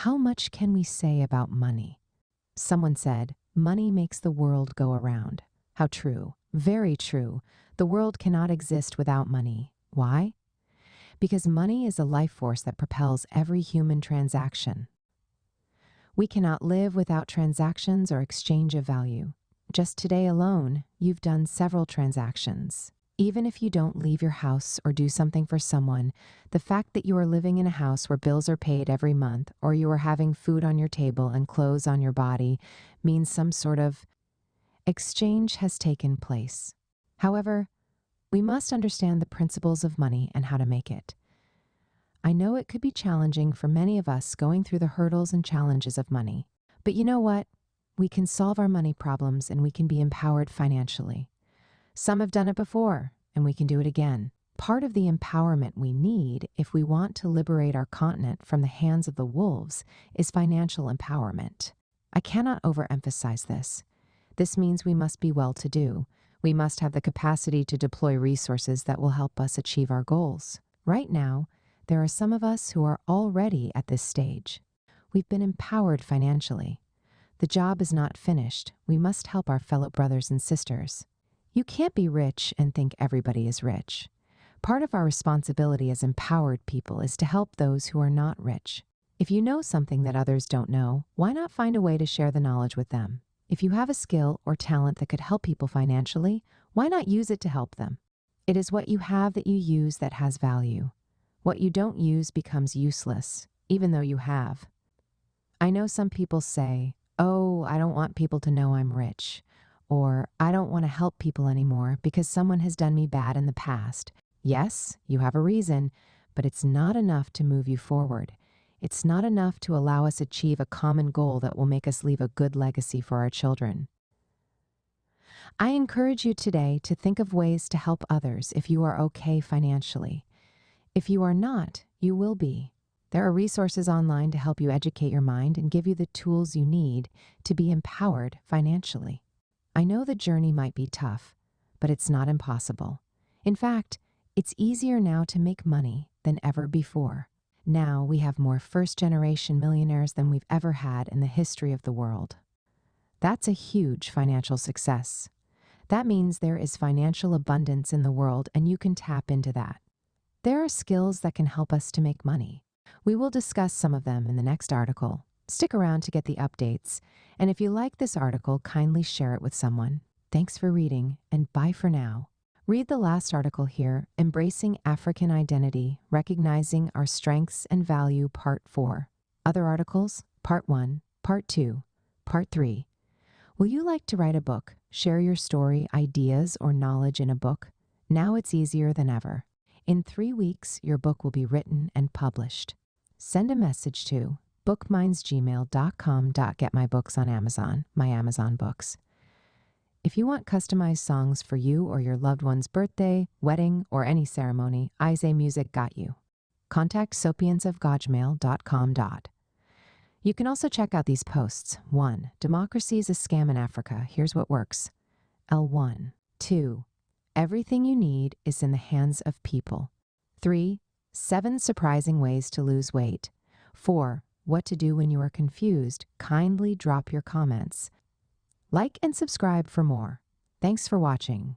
How much can we say about money? Someone said, money makes the world go around. How true. Very true. The world cannot exist without money. Why? Because money is a life force that propels every human transaction. We cannot live without transactions or exchange of value. Just today alone, you've done several transactions. Even if you don't leave your house or do something for someone, the fact that you are living in a house where bills are paid every month, or you are having food on your table and clothes on your body, means some sort of exchange has taken place. However, we must understand the principles of money and how to make it. I know it could be challenging for many of us going through the hurdles and challenges of money. But you know what? We can solve our money problems and we can be empowered financially. Some have done it before, and we can do it again. Part of the empowerment we need if we want to liberate our continent from the hands of the wolves is financial empowerment. I cannot overemphasize this. This means we must be well-to-do. We must have the capacity to deploy resources that will help us achieve our goals. Right now, there are some of us who are already at this stage. We've been empowered financially. The job is not finished. We must help our fellow brothers and sisters. You can't be rich and think everybody is rich. Part of our responsibility as empowered people is to help those who are not rich. If you know something that others don't know, why not find a way to share the knowledge with them? If you have a skill or talent that could help people financially, why not use it to help them? It is what you have that you use that has value. What you don't use becomes useless, even though you have. I know some people say, "Oh, I don't want people to know I'm rich," or "I don't want to help people anymore because someone has done me bad in the past." Yes, you have a reason, but it's not enough to move you forward. It's not enough to allow us achieve a common goal that will make us leave a good legacy for our children. I encourage you today to think of ways to help others if you are okay financially. If you are not, you will be. There are resources online to help you educate your mind and give you the tools you need to be empowered financially. I know the journey might be tough, but it's not impossible. In fact, it's easier now to make money than ever before. Now we have more first-generation millionaires than we've ever had in the history of the world. That's a huge financial success. That means there is financial abundance in the world and you can tap into that. There are skills that can help us to make money. We will discuss some of them in the next article. Stick around to get the updates. And if you like this article, kindly share it with someone. Thanks for reading, and bye for now. Read the last article here, Embracing African Identity, Recognizing Our Strengths and Value, Part 4. Other articles, Part 1, Part 2, Part 3. Will you like to write a book, share your story, ideas, or knowledge in a book? Now it's easier than ever. In 3 weeks, your book will be written and published. Send a message to bookmindsgmail.com.getmybooks on Amazon, my Amazon books. If you want customized songs for you or your loved one's birthday, wedding, or any ceremony, Ize Music got you. Contact sapiensofgojmail.com. You can also check out these posts. 1. Democracy is a scam in Africa. Here's what works. L1. 2. Everything you need is in the hands of people. 3. 7 surprising ways to lose weight. 4. What to do when you are confused. Kindly drop your comments. Like and subscribe for more. Thanks for watching.